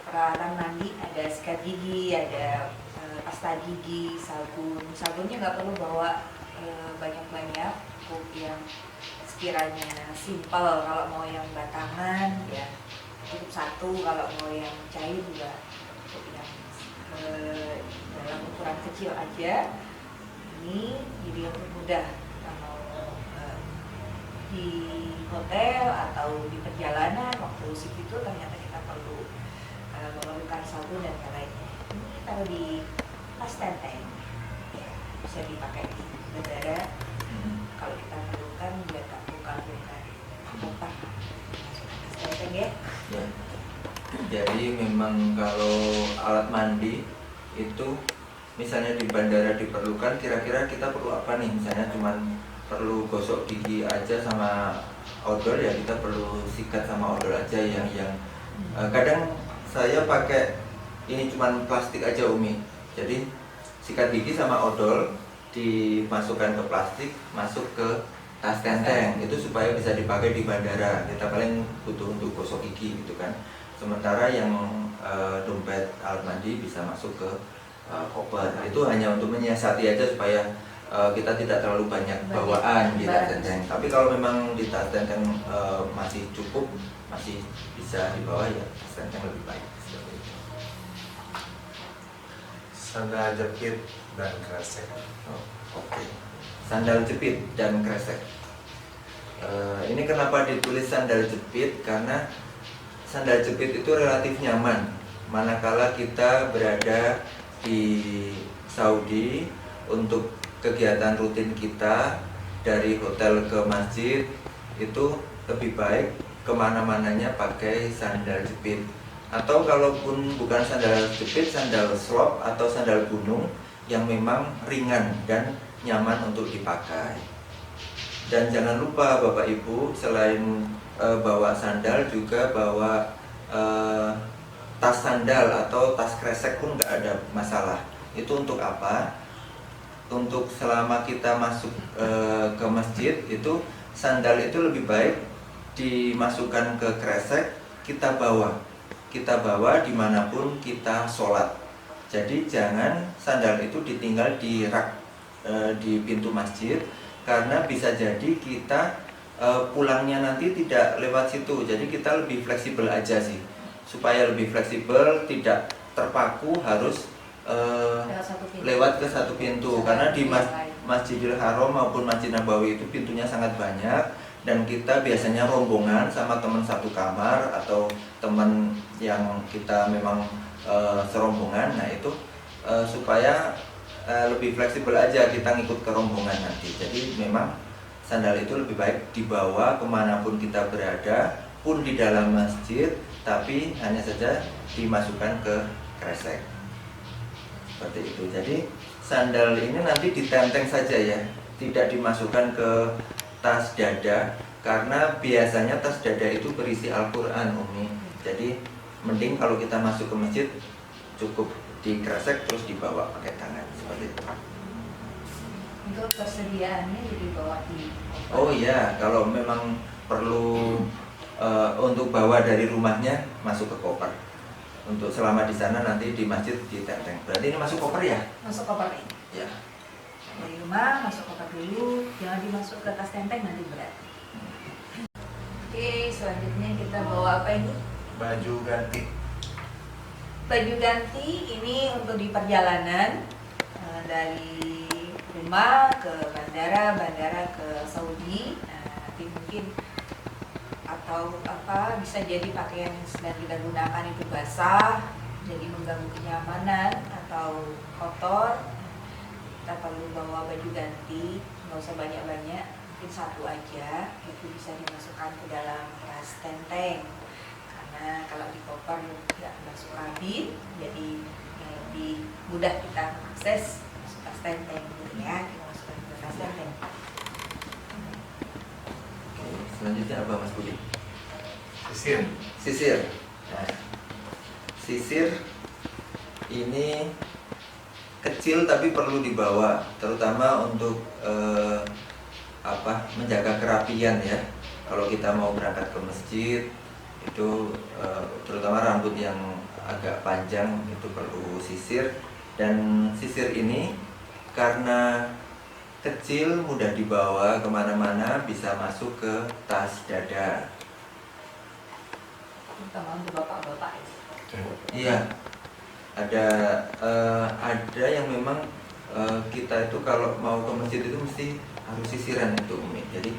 peralatan mandi, ada sikat gigi, ada pasta gigi, sabun. Sabunnya nggak perlu bawa banyak-banyak, cukup yang sekiranya simpel. Kalau mau yang batangan ya cukup satu, kalau mau yang cair juga cukup yang dalam ukuran kecil aja. Ini jadi untuk mudah kalau di hotel atau di perjalanan waktu city tour ternyata kita perlu memerlukan sabun dan yang lainnya. Ini taruh di tas tenteng, ya, bisa dipakai di bandara kalau kita perlukan biar tak buka-bukan apa masukkan tas tenteng ya. Ya. Jadi memang kalau alat mandi itu misalnya di bandara diperlukan, kira-kira kita perlu apa nih? Misalnya cuman perlu gosok gigi aja sama odol, ya kita perlu sikat sama odol aja yang kadang saya pakai ini cuman plastik aja Umi. Jadi sikat gigi sama odol dimasukkan ke plastik, masuk ke tas tenteng, itu supaya bisa dipakai di bandara. Kita paling butuh untuk gosok gigi gitu kan. Sementara yang dompet alat mandi bisa masuk ke koper. Itu hanya untuk menyiasati aja supaya kita tidak terlalu banyak bawaan di tas tenteng. Tapi kalau memang di tas tenteng masih cukup, masih bisa dibawa, ya tas tenteng lebih baik. Sandal jepit dan kresek. Oke. Sandal jepit dan kresek. Ini kenapa ditulis sandal jepit? Karena sandal jepit itu relatif nyaman manakala kita berada di Saudi untuk kegiatan rutin kita dari hotel ke masjid. Itu lebih baik kemana-mananya pakai sandal jepit. Atau kalaupun bukan sandal jepit, sandal slop atau sandal gunung yang memang ringan dan nyaman untuk dipakai. Dan jangan lupa Bapak Ibu, selain bawa sandal juga bawa tas sandal atau tas kresek pun nggak ada masalah. Itu untuk apa? Untuk selama kita masuk ke masjid, itu sandal itu lebih baik dimasukkan ke kresek, kita bawa dimanapun kita sholat. Jadi jangan sandal itu ditinggal di rak di pintu masjid, karena bisa jadi kita pulangnya nanti tidak lewat situ. Jadi kita lebih fleksibel aja sih, supaya lebih fleksibel, tidak terpaku harus lewat ke satu pintu. Karena di Masjidil Haram maupun Masjid Nabawi itu pintunya sangat banyak, dan kita biasanya rombongan sama teman satu kamar atau teman yang kita memang serombongan. Nah itu supaya lebih fleksibel aja kita ngikut ke rombongan nanti. Jadi memang sandal itu lebih baik dibawa kemanapun kita berada, pun di dalam masjid, tapi hanya saja dimasukkan ke kresek seperti itu. Jadi sandal ini nanti ditenteng saja ya, tidak dimasukkan ke tas dada, karena biasanya tas dada itu berisi Al-Quran Umi. Jadi mending kalau kita masuk ke masjid cukup di kresek terus dibawa pakai tangan seperti itu. Untuk persediaannya dibawa di koper. Oh iya, kalau memang perlu untuk bawa dari rumahnya masuk ke koper. Untuk selama di sana nanti di masjid ditenteng. Berarti ini masuk koper ya? Masuk koper ini. Ya. Dari rumah masuk koper dulu, jangan dimasuk ke tas tenteng, nanti berat. Oke, selanjutnya kita bawa apa ini? Baju ganti. Baju ganti ini untuk di perjalanan. dari rumah ke bandara, bandara ke Saudi. Nah, nanti mungkin atau apa bisa jadi pakaian yang sedang kita gunakan itu basah, jadi mengganggu kenyamanan atau kotor. Kita perlu bawa baju ganti, nggak usah banyak-banyak, mungkin satu aja, itu bisa dimasukkan ke dalam tas tenteng. Karena kalau di koper nggak masuk kabin, jadi lebih mudah kita akses masuk tas tenteng, gitu ya, kita masukkan ke tas tenteng. Oke, selanjutnya apa Mas Budi? Sisir. Sisir. Nah, sisir ini kecil tapi perlu dibawa, terutama untuk menjaga kerapian ya. Kalau kita mau berangkat ke masjid itu terutama rambut yang agak panjang itu perlu sisir, dan sisir ini karena kecil mudah dibawa kemana-mana, bisa masuk ke tas dada. Terutama untuk bapak-bapak ya. Iya, ada yang memang kita itu kalau mau ke masjid itu mesti harus sisiran itu Umi. Jadi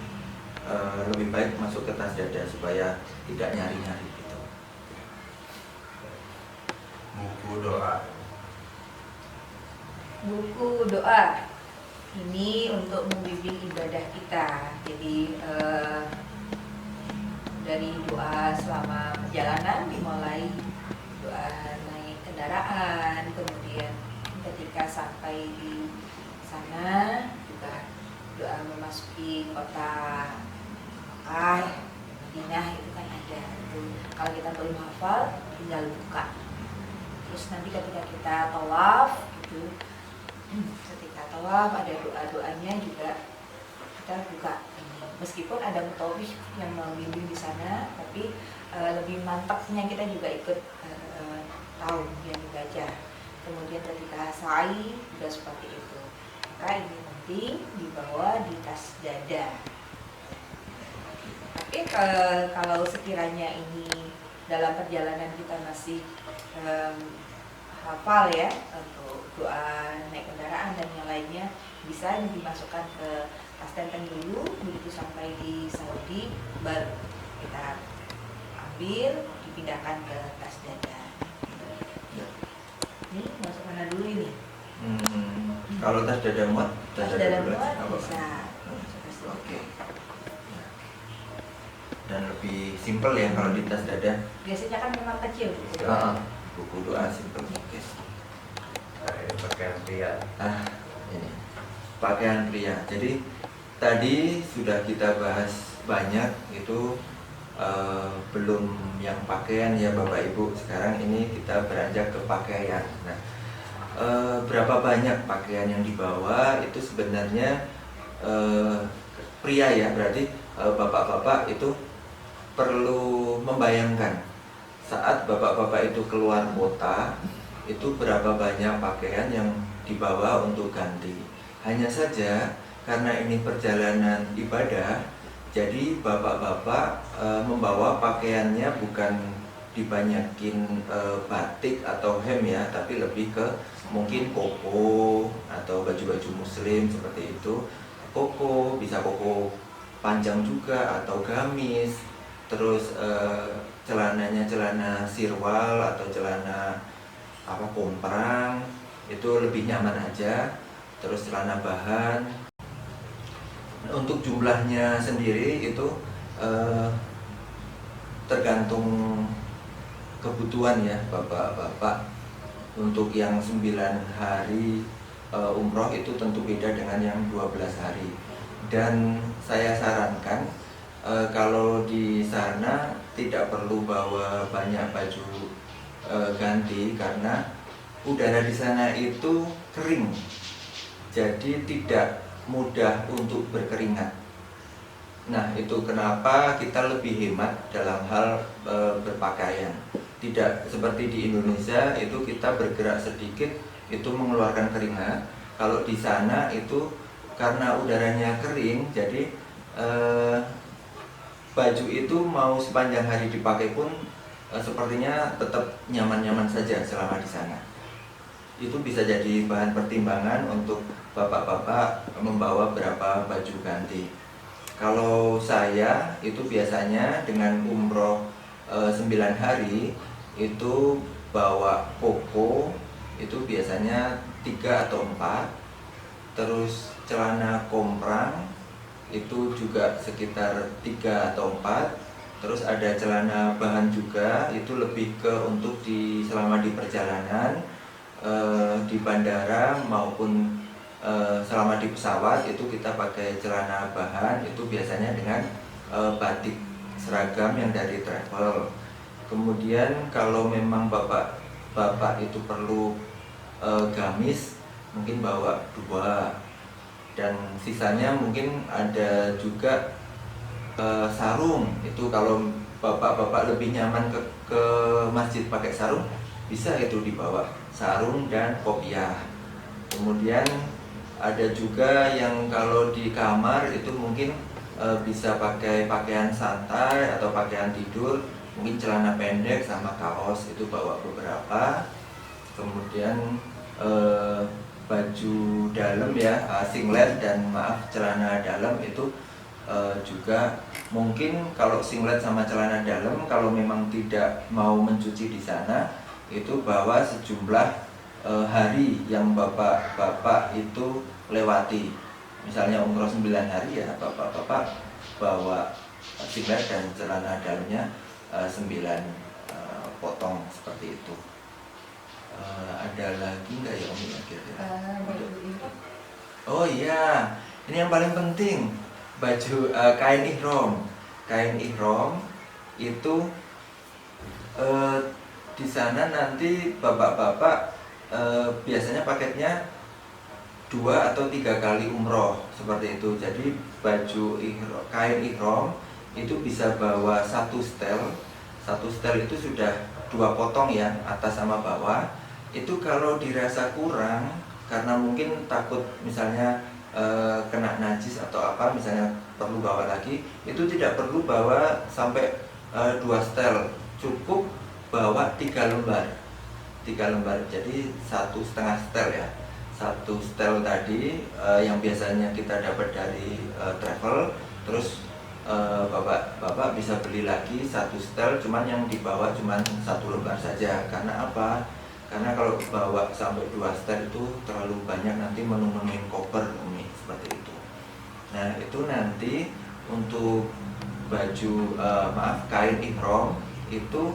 lebih baik masuk ke tas dada supaya tidak nyari-nyari gitu. Buku doa. Buku doa ini untuk membimbing ibadah kita. Jadi dari doa selama perjalanan dimulai doa naik kendaraan, kemudian ketika sampai di sana juga doa memasuki kota Makkah, Madinah itu kan ada. Itu kalau kita belum hafal tinggal buka. Terus nanti ketika kita tawaf gitu, ketika tawaf ada doa-doanya juga kita buka. Meskipun ada mutawif yang membimbing di sana, tapi lebih mantapnya kita juga ikut tahu yang dibaca. Kemudian ketika sa'i juga seperti itu. Maka ini penting dibawa di tas dada. Tapi kalau sekiranya ini dalam perjalanan kita masih hafal ya untuk doa naik kendaraan dan yang lainnya, bisa dimasukkan ke tas tenteng dulu, begitu sampai di Saudi baru kita ambil dipindahkan ke tas dada. Ini masuk mana dulu ini? Kalau tas dada muat, Tas dada dulu muat apa? bisa. Oke. Dan lebih simpel ya kalau di tas dada. Biasanya kan memang kecil. Buku doa simpel. Oke. Ini pakaian pria. Ini pakaian pria. Jadi tadi sudah kita bahas banyak itu, belum yang pakaian ya Bapak Ibu. Sekarang ini kita beranjak ke pakaian. Nah, berapa banyak pakaian yang dibawa itu sebenarnya pria ya, berarti bapak-bapak itu perlu membayangkan saat bapak-bapak itu keluar kota itu berapa banyak pakaian yang dibawa untuk ganti. Hanya saja karena ini perjalanan ibadah, jadi bapak-bapak membawa pakaiannya bukan dibanyakin batik atau hem ya, tapi lebih ke mungkin koko atau baju-baju muslim seperti itu. Koko, bisa koko panjang juga atau gamis. Terus celananya celana sirwal atau celana komprang, itu lebih nyaman aja. Terus celana bahan. Untuk jumlahnya sendiri itu tergantung kebutuhan ya bapak-bapak. Untuk yang 9 hari umroh itu tentu beda dengan yang 12 hari. Dan saya sarankan kalau di sana tidak perlu bawa banyak baju ganti karena udara di sana itu kering. Jadi tidak mudah untuk berkeringat. Nah, itu kenapa kita lebih hemat dalam hal berpakaian. Tidak seperti di Indonesia itu kita bergerak sedikit itu mengeluarkan keringat. Kalau di sana itu karena udaranya kering, jadi baju itu mau sepanjang hari dipakai pun sepertinya tetap nyaman-nyaman saja selama di sana. itu bisa jadi bahan pertimbangan untuk bapak-bapak membawa berapa baju ganti. Kalau saya itu biasanya dengan umroh 9 hari itu bawa koko itu biasanya 3 atau 4, terus celana komprang itu juga sekitar 3 atau 4, terus ada celana bahan juga, itu lebih ke untuk selama di perjalanan di bandara maupun selama di pesawat itu kita pakai celana bahan, itu biasanya dengan batik seragam yang dari travel. Kemudian kalau memang bapak itu perlu gamis, mungkin bawa 2, dan sisanya mungkin ada juga sarung. Itu kalau bapak-bapak lebih nyaman ke masjid pakai sarung, bisa itu dibawa sarung dan kopiah. Kemudian ada juga yang kalau di kamar itu mungkin bisa pakai pakaian santai atau pakaian tidur, mungkin celana pendek sama kaos, itu bawa beberapa. Kemudian baju dalam ya, singlet dan celana dalam itu juga mungkin. Kalau singlet sama celana dalam kalau memang tidak mau mencuci di sana, itu bawa sejumlah hari yang bapak-bapak itu lewati. Misalnya umroh 9 hari ya, bapak-bapak bawa singlet dan celana dalamnya 9 potong seperti itu. Ada lagi nggak ya Umi kira-kira? Oh iya, ini yang paling penting, baju kain ihram. Kain ihram itu di sana nanti bapak-bapak biasanya paketnya 2 atau 3 kali umroh seperti itu. Jadi baju kain ihram itu bisa bawa 1 setel. 1 setel itu sudah 2 potong ya, atas sama bawah. Itu kalau dirasa kurang karena mungkin takut misalnya kena najis atau apa, misalnya perlu bawa lagi, itu tidak perlu bawa sampai 2 setel, cukup bawa 3 lembar. 3 lembar, jadi 1,5 setel ya. 1 setel tadi yang biasanya kita dapat dari travel, terus bapak bisa beli lagi 1 setel, cuman yang dibawa cuman 1 lembar saja. Karena apa? Karena kalau bawa sampai 2 setel itu terlalu banyak, nanti menu-menuin koper Umi, seperti itu. Nah itu nanti untuk baju kain ihram itu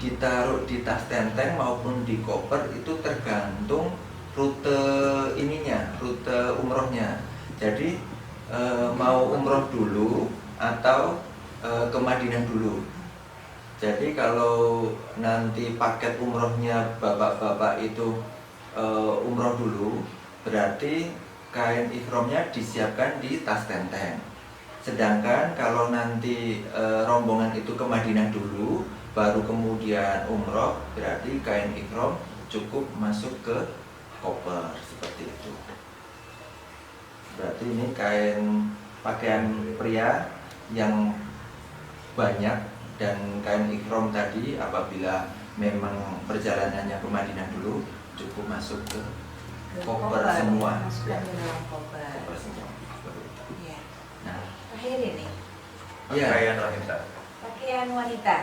ditaruh di tas tenteng maupun di koper, itu tergantung rute rute umrohnya. Jadi mau umroh dulu atau ke Madinah dulu. Jadi kalau nanti paket umrohnya bapak-bapak itu umroh dulu, berarti kain ihramnya disiapkan di tas tenteng. Sedangkan kalau nanti rombongan itu ke Madinah dulu, baru kemudian umroh, berarti kain ihram cukup masuk ke koper, seperti itu. Berarti ini pakaian pria yang banyak, dan kain ihram tadi apabila memang perjalanannya ke Madinah dulu cukup masuk ke koper semua. Masukkan ke dalam koper. Koper semua. Ya. Nah, Terakhir ini Pakaian wanita. pakaian wanita.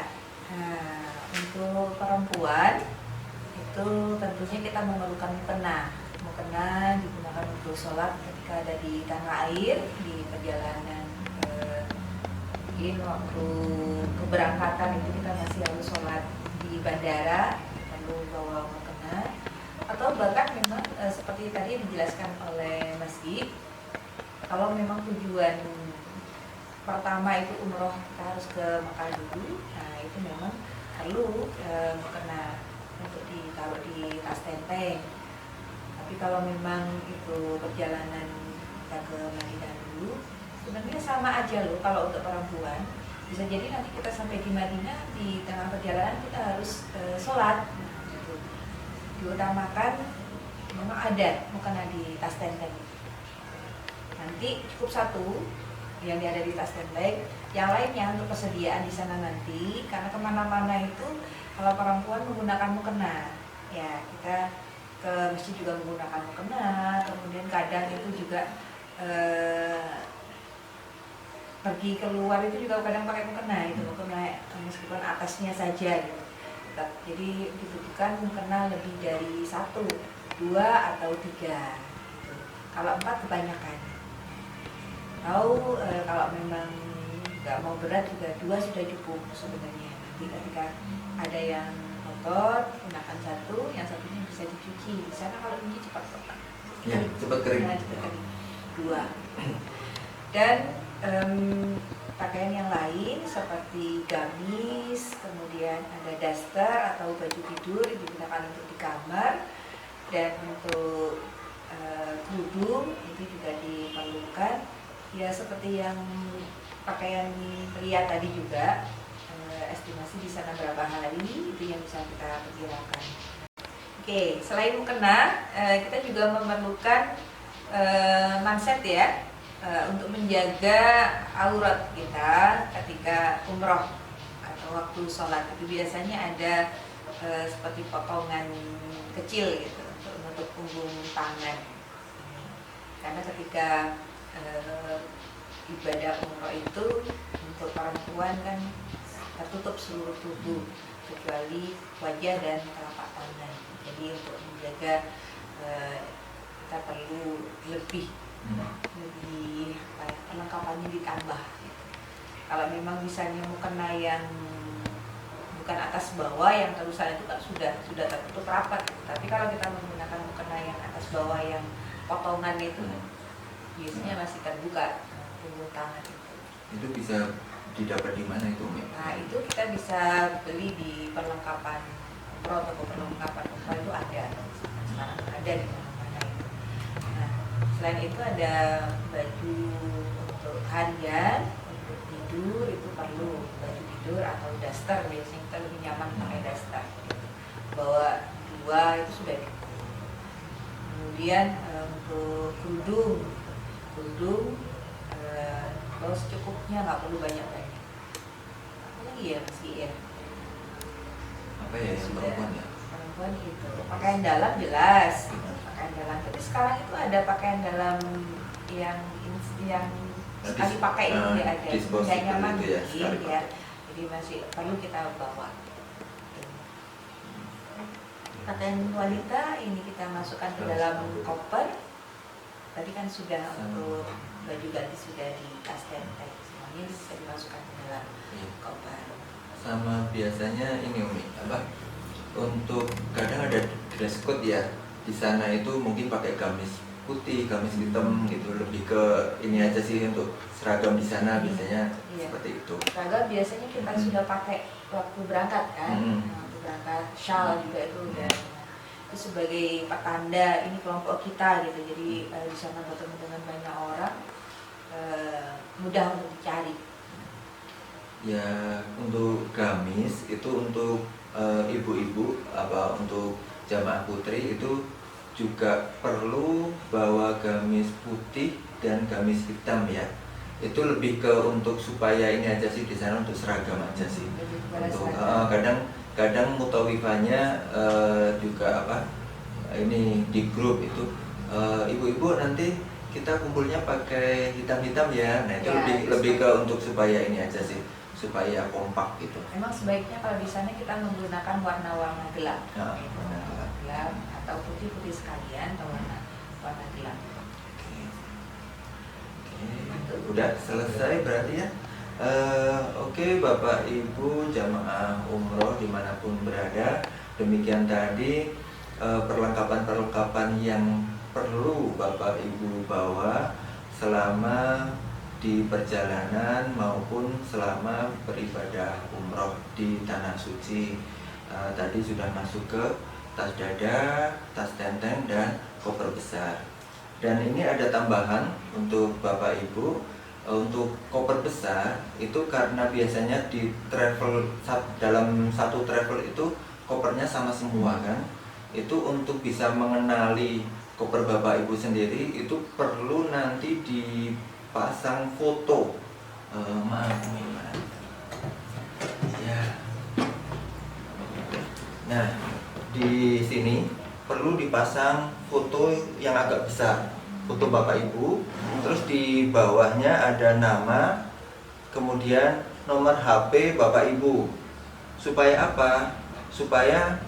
Nah, untuk perempuan itu tentunya kita memerlukan mukena. Mukena digunakan untuk sholat ketika ada di tanah air, di perjalanan mungkin waktu keberangkatan itu kita masih harus sholat di bandara, lalu bawa mukena. Atau bahkan memang seperti tadi dijelaskan oleh Mas Gib, kalau memang tujuan pertama itu umroh, kita harus ke Mekah dulu. Nah itu memang perlu mukena untuk ditaruh di tas tenteng. Tapi kalau memang itu perjalanan kita ke Madinah dulu, sebenarnya sama aja loh. Kalau untuk perempuan bisa jadi nanti kita sampai di Madinah, di tengah perjalanan kita harus sholat. Nah, gitu. Diutamakan memang ada mukena di tas tenteng. Nanti cukup 1 yang ada di tas tenteng, yang lainnya untuk persediaan di sana nanti. Karena kemana-mana itu kalau perempuan menggunakan mukena, ya kita ke masjid juga menggunakan mukena, kemudian kadang itu juga pergi keluar itu juga kadang pakai mukena, itu mukena meskipun atasnya saja gitu. Jadi dibutuhkan mukena lebih dari 1, 2 atau 3 gitu. Kalau 4 kebanyakan. Kalau memang nggak mau berat juga 2 sudah cukup sebenarnya. Nanti ketika ada yang kotor gunakan 1, yang satunya bisa dicuci. Di sana kalau ini cepat kotor. Ya, cepat kering. Nah, cepat kering. 2. Dan pakaian yang lain seperti gamis, kemudian ada daster atau baju tidur yang digunakan untuk di kamar, dan untuk kerudung itu juga diperlukan. Ya seperti yang pakaian pria tadi juga, estimasi di sana berapa hari itu yang bisa kita perkirakan. Oke, selain mukena, kita juga memerlukan manset ya, untuk menjaga aurat kita ketika umroh atau waktu sholat. Itu biasanya ada seperti potongan kecil gitu untuk menutup punggung tangan, karena ketika ibadah umroh itu untuk perempuan kan tertutup seluruh tubuh kecuali wajah dan telapak tangan. Jadi untuk menjaga kita perlu lebih perlengkapannya ditambah gitu. Kalau memang misalnya mukena yang bukan atas bawah yang terusan itu kan sudah tertutup rapat gitu. Tapi kalau kita menggunakan mukena yang atas bawah yang potongan itu biasanya masih terbuka punggung tangan itu. Itu bisa didapat di mana itu? Nah itu kita bisa beli di perlengkapan umroh, toko perlengkapan umroh itu ada sekarang ada di mana-mana itu. Nah selain itu ada baju untuk harian, untuk tidur itu perlu baju tidur atau daster, biasanya kita lebih nyaman pakai daster gitu. Bawa 2 itu sudah cukup. Kemudian untuk kerudung bawa secukupnya, nggak perlu banyak-banyak. Apa lagi ya meski ya? Apa ya yang perempuan ya? Perempuan itu pakaian dalam jelas, pakaian dalam. Tapi sekarang itu ada pakaian dalam yang sekali pakai itu ya ada, nggak nyaman mungkin ya. Jadi masih perlu kita bawa. Pakaian wanita ini kita masukkan ke dalam koper. Tadi kan sudah untuk baju ganti sudah di tas dan tag, semuanya bisa dimasukkan ke dalam koper. Sama biasanya ini Umi, apa? Untuk kadang ada dress code ya. Di sana itu mungkin pakai gamis putih, gamis hitam gitu, lebih ke ini aja sih untuk seragam di sana biasanya seperti itu. Seragam biasanya kita sudah pakai waktu berangkat kan, waktu berangkat shawl juga itu udah. Itu sebagai pertanda ini kelompok kita gitu, jadi di sana bertemu dengan banyak orang, mudah untuk dicari. Ya untuk gamis itu untuk ibu-ibu apa untuk jamaah putri itu juga perlu bawa gamis putih dan gamis hitam ya. Itu lebih ke untuk supaya ini aja sih di sana untuk seragam aja sih. Untuk kadang mutawifanya juga apa ini di grup itu ibu-ibu nanti kita kumpulnya pakai hitam-hitam ya. Nah itu ya, lebih ke untuk supaya ini aja sih, supaya kompak gitu. Memang sebaiknya kalau di sana kita menggunakan warna-warna gelap, warna gelap atau putih-putih sekalian atau warna gelap. Udah selesai berarti ya. Oke, Bapak Ibu jamaah umroh dimanapun berada, demikian tadi perlengkapan-perlengkapan yang perlu Bapak Ibu bawa selama di perjalanan maupun selama beribadah umroh di Tanah Suci. Tadi sudah masuk ke tas dada, tas tenteng, dan koper besar. Dan ini ada tambahan untuk Bapak Ibu. Untuk koper besar itu karena biasanya di travel dalam satu travel itu kopernya sama semua kan. Itu untuk bisa mengenali koper Bapak Ibu sendiri itu perlu nanti dipasang foto. Ya. Nah, di sini perlu dipasang foto yang agak besar, foto Bapak Ibu. Terus di bawahnya ada nama, kemudian nomor HP Bapak Ibu. Supaya apa? Supaya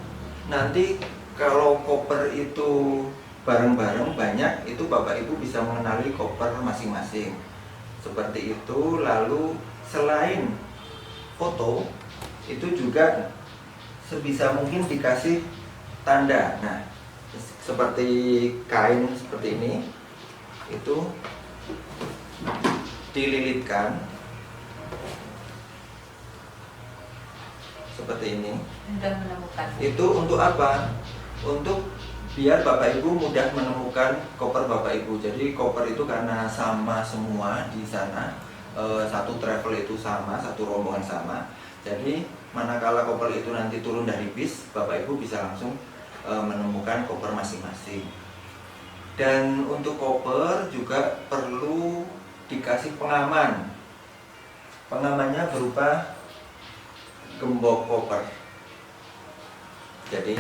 nanti kalau koper itu bareng-bareng banyak, itu Bapak Ibu bisa mengenali koper masing-masing. Seperti itu. Lalu selain foto, itu juga sebisa mungkin dikasih tanda. Nah, seperti kain seperti ini, itu dililitkan seperti ini. Mudah menemukan. Itu untuk apa? Untuk biar Bapak Ibu mudah menemukan koper Bapak Ibu. Jadi koper itu karena sama semua di sana, satu travel itu sama, satu rombongan sama. Jadi manakala koper itu nanti turun dari bis, Bapak Ibu bisa langsung menemukan koper masing-masing. Dan untuk koper juga perlu dikasih pengaman. Pengamannya berupa gembok koper. Jadi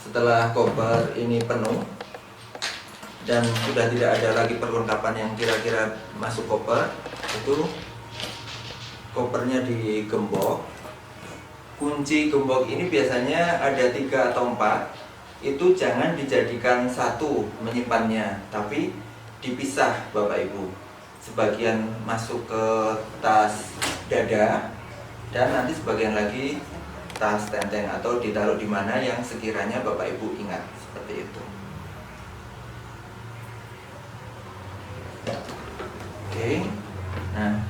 setelah koper ini penuh dan sudah tidak ada lagi perlengkapan yang kira-kira masuk koper, itu kopernya digembok. Kunci gembok ini biasanya ada 3 atau 4. Itu jangan dijadikan satu menyimpannya, tapi dipisah Bapak Ibu. Sebagian masuk ke tas dada dan nanti sebagian lagi tas tenteng atau ditaruh di mana yang sekiranya Bapak Ibu ingat, seperti itu. Oke. Nah,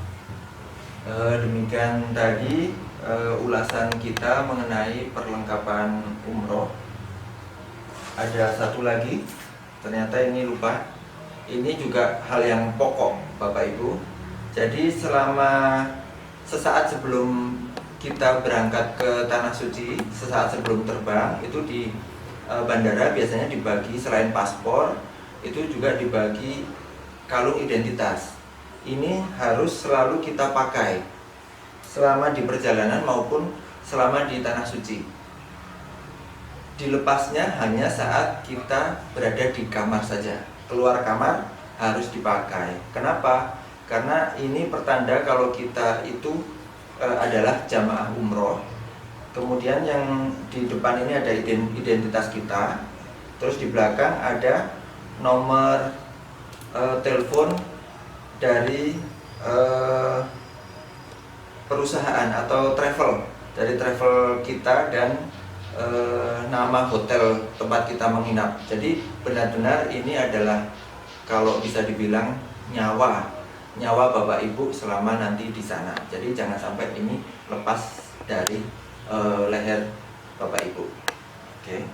demikian tadi ulasan kita mengenai perlengkapan umroh. Ada satu lagi, ternyata ini lupa. Ini juga hal yang pokok Bapak Ibu. Jadi selama sesaat sebelum kita berangkat ke Tanah Suci, sesaat sebelum terbang, itu di bandara biasanya dibagi selain paspor, itu juga dibagi kalung identitas. Ini harus selalu kita pakai selama di perjalanan maupun selama di Tanah Suci. Dilepasnya hanya saat kita berada di kamar saja. Keluar kamar harus dipakai. Kenapa? Karena ini pertanda kalau kita itu adalah jamaah umroh. Kemudian yang di depan ini ada identitas kita. Terus di belakang ada nomor telepon dari perusahaan atau travel, dari travel kita, dan nama hotel tempat kita menginap. Jadi benar-benar ini adalah kalau bisa dibilang nyawa Bapak Ibu selama nanti di sana. Jadi jangan sampai ini lepas dari leher Bapak Ibu. Oke.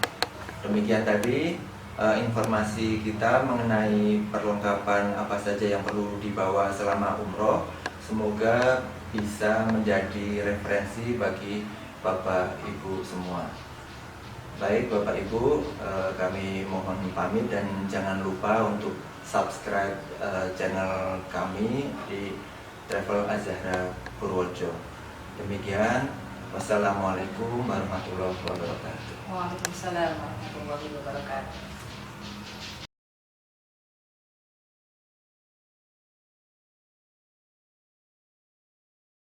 Demikian tadi informasi kita mengenai perlengkapan apa saja yang perlu dibawa selama umroh. Semoga bisa menjadi referensi bagi Bapak Ibu semua. Baik Bapak Ibu, kami mohon pamit dan jangan lupa untuk subscribe channel kami di Travel Az-Zahra Purworejo. Demikian, wassalamualaikum warahmatullahi wabarakatuh. Waalaikumsalam warahmatullahi wabarakatuh.